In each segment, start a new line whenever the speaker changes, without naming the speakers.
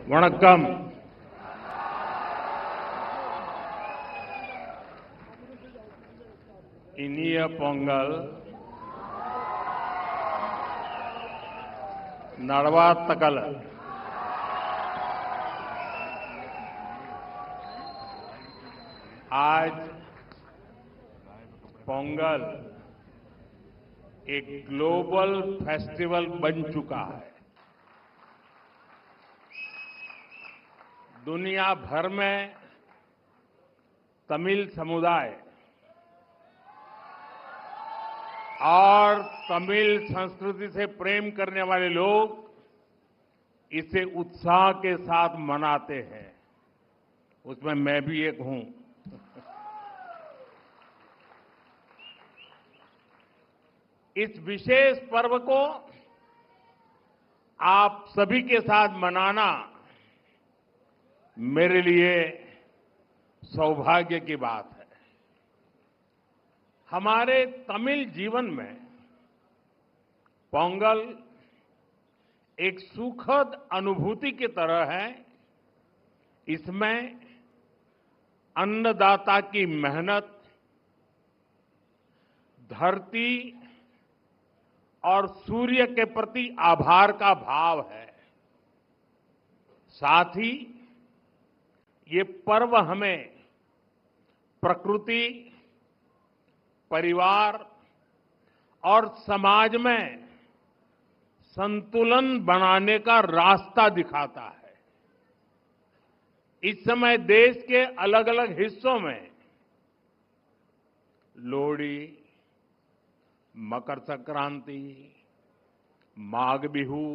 வணக்கம். இனிய பொங்கல் நல்வாழ்த்துக்கள். आज पोंगल एक ग्लोबल फेस्टिवल बन चुका है. दुनिया भर में तमिल समुदाय और तमिल संस्कृति से प्रेम करने वाले लोग इसे उत्साह के साथ मनाते हैं. उसमें मैं भी एक हूं. इस विशेष पर्व को आप सभी के साथ मनाना मेरे लिए सौभाग्य की बात है. हमारे तमिल जीवन में पोंगल एक सुखद अनुभूति की तरह है. इसमें अन्नदाता की मेहनत, धरती और सूर्य के प्रति आभार का भाव है. साथ ही ये पर्व हमें प्रकृति, परिवार और समाज में संतुलन बनाने का रास्ता दिखाता है. इस समय देश के अलग अलग हिस्सों में लोहड़ी, मकर संक्रांति, माघ बिहू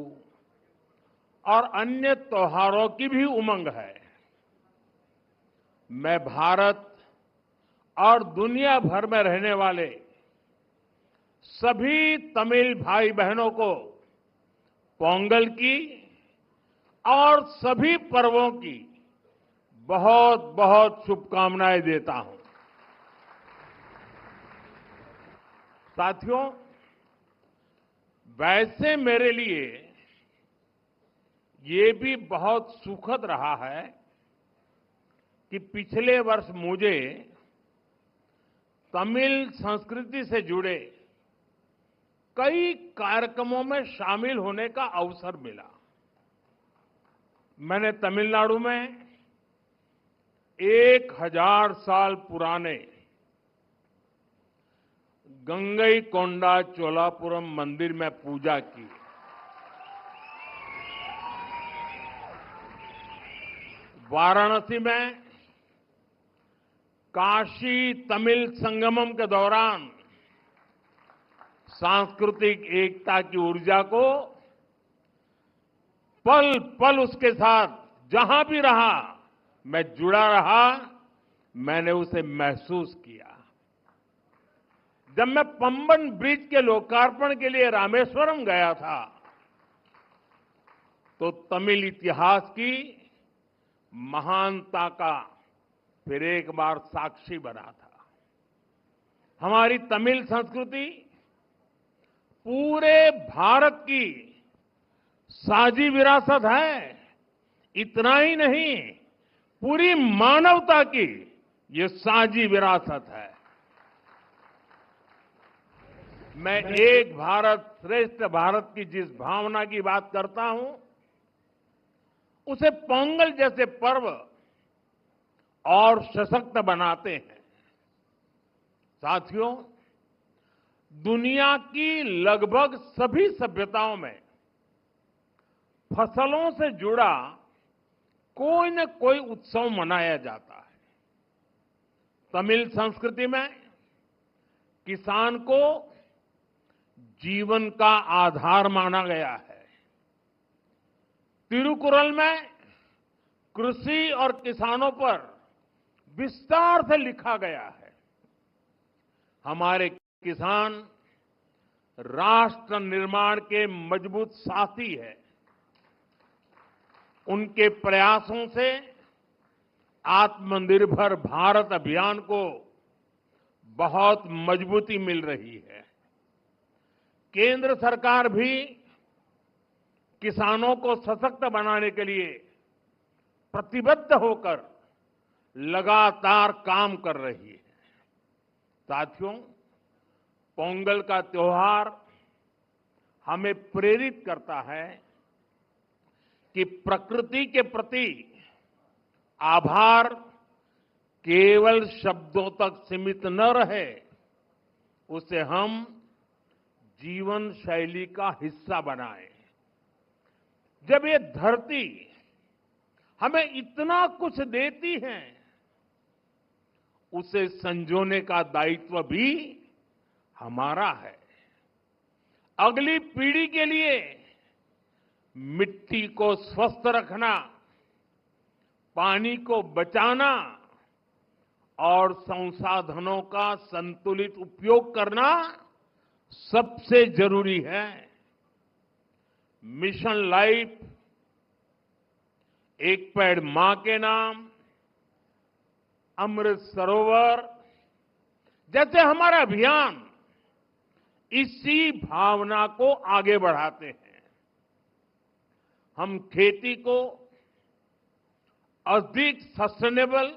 और अन्य त्योहारों की भी उमंग है. मैं भारत और दुनिया भर में रहने वाले सभी तमिल भाई बहनों को पोंगल की और सभी पर्वों की बहुत बहुत शुभकामनाएं देता हूं. साथियों, वैसे मेरे लिए ये भी बहुत सुखद रहा है कि पिछले वर्ष मुझे तमिल संस्कृति से जुड़े कई कार्यक्रमों में शामिल होने का अवसर मिला. मैंने तमिलनाडु में 1000 साल पुराने गंगईकोंडा चोलापुरम मंदिर में पूजा की. वाराणसी में काशी तमिल संगमम के दौरान सांस्कृतिक एकता की ऊर्जा को पल पल उसके साथ जहां भी रहा मैं जुड़ा रहा. मैंने उसे महसूस किया. जब मैं पंबन ब्रिज के लोकार्पण के लिए रामेश्वरम गया था तो तमिल इतिहास की महानता का फिर एक बार साक्षी बना था. हमारी तमिल संस्कृति पूरे भारत की साझी विरासत है. इतना ही नहीं, पूरी मानवता की ये साझी विरासत है. मैं एक भारत श्रेष्ठ भारत की जिस भावना की बात करता हूं उसे पोंगल जैसे पर्व और सशक्त बनाते हैं. साथियों, दुनिया की लगभग सभी सभ्यताओं में फसलों से जुड़ा कोई न कोई उत्सव मनाया जाता है. तमिल संस्कृति में किसान को जीवन का आधार माना गया है. तिरुकुरल में कृषि और किसानों पर विस्तार से लिखा गया है. हमारे किसान राष्ट्र निर्माण के मजबूत साथी है. उनके प्रयासों से आत्मनिर्भर भारत अभियान को बहुत मजबूती मिल रही है. केंद्र सरकार भी किसानों को सशक्त बनाने के लिए प्रतिबद्ध होकर लगातार काम कर रही है। साथियों, पोंगल का त्योहार हमें प्रेरित करता है कि प्रकृति के प्रति आभार केवल शब्दों तक सीमित न रहे, उसे हम जीवन शैली का हिस्सा बनाएं। जब ये धरती हमें इतना कुछ देती है, उसे संजोने का दायित्व भी हमारा है। अगली पीढ़ी के लिए मिट्टी को स्वस्थ रखना, पानी को बचाना और संसाधनों का संतुलित उपयोग करना सबसे जरूरी है। मिशन लाइफ, एक पेड़ मां के नाम, अमृत सरोवर जैसे हमारा अभियान इसी भावना को आगे बढ़ाते हैं। हम खेती को अधिक सस्टेनेबल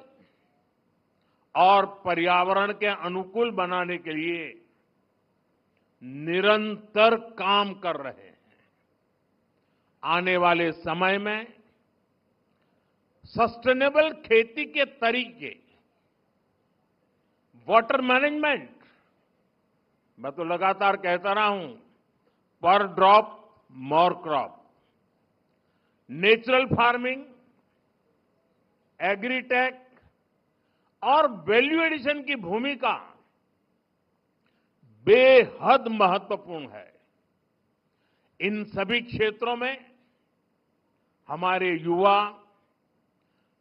और पर्यावरण के अनुकूल बनाने के लिए निरंतर काम कर रहे हैं। आने वाले समय में सस्टेनेबल खेती के तरीके, वाटर मैनेजमेंट, मैं तो लगातार कहता रहा हूं, पर drop more crop, natural farming, agritech और वैल्यू एडिशन की भूमिका बेहद महत्वपूर्ण है। इन सभी क्षेत्रों में हमारे युवा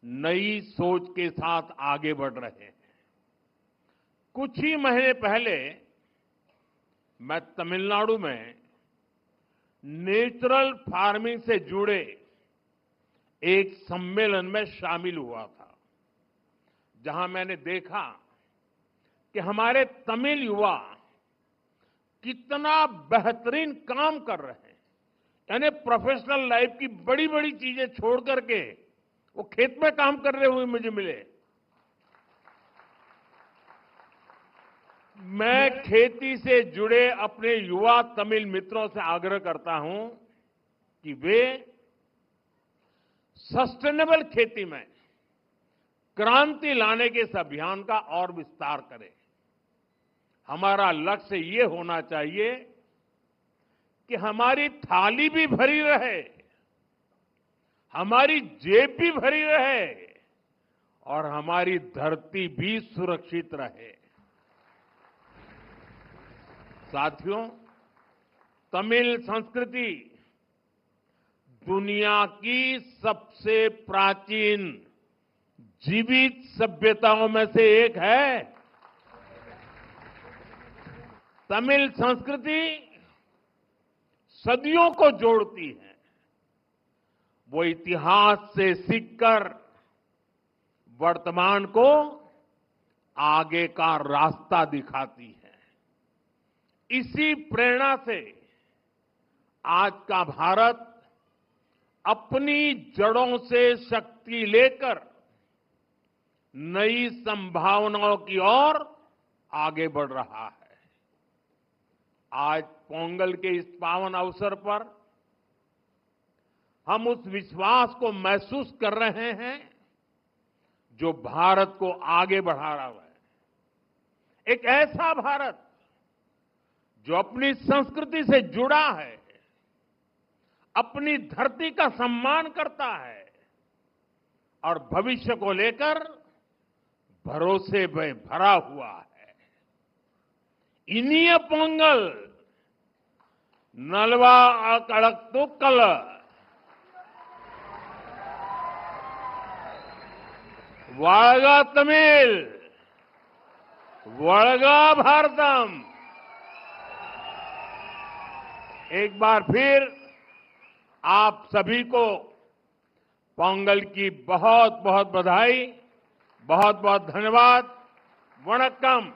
नई सोच के साथ आगे बढ़ रहे हैं। कुछ ही महीने पहले मैं तमिलनाडु में नेचुरल फार्मिंग से जुड़े एक सम्मेलन में शामिल हुआ था, जहां मैंने देखा कि हमारे तमिल युवा कितना बेहतरीन काम कर रहे हैं। यानी प्रोफेशनल लाइफ की बड़ी बड़ी चीजें छोड़ करके वो खेत में काम कर रहे हुए मुझे मिले। मैं खेती से जुड़े अपने युवा तमिल मित्रों से आग्रह करता हूं कि वे सस्टेनेबल खेती में क्रांति लाने के इस अभियान का और विस्तार करें। हमारा लक्ष्य ये होना चाहिए कि हमारी थाली भी भरी रहे, हमारी जेब भी भरी रहे और हमारी धरती भी सुरक्षित रहे। साथियों, तमिल संस्कृति दुनिया की सबसे प्राचीन जीवित सभ्यताओं में से एक है। तमिल संस्कृति सदियों को जोड़ती है। वो इतिहास से सीखकर वर्तमान को आगे का रास्ता दिखाती है। इसी प्रेरणा से आज का भारत अपनी जड़ों से शक्ति लेकर नई संभावनाओं की ओर आगे बढ़ रहा है। आज पोंगल के इस पावन अवसर पर हम उस विश्वास को महसूस कर रहे हैं जो भारत को आगे बढ़ा रहा है। एक ऐसा भारत जो अपनी संस्कृति से जुड़ा है, अपनी धरती का सम्मान करता है और भविष्य को लेकर भरोसे में भरा हुआ है। इनिय पोंगल नलवा अकड़क्तुक्कल, वाळगा तमिल, वळगा भारतम। एक बार फिर आप सभी को पोंगल की बहुत बहुत बधाई, बहुत बहुत धन्यवाद। वणक्कम।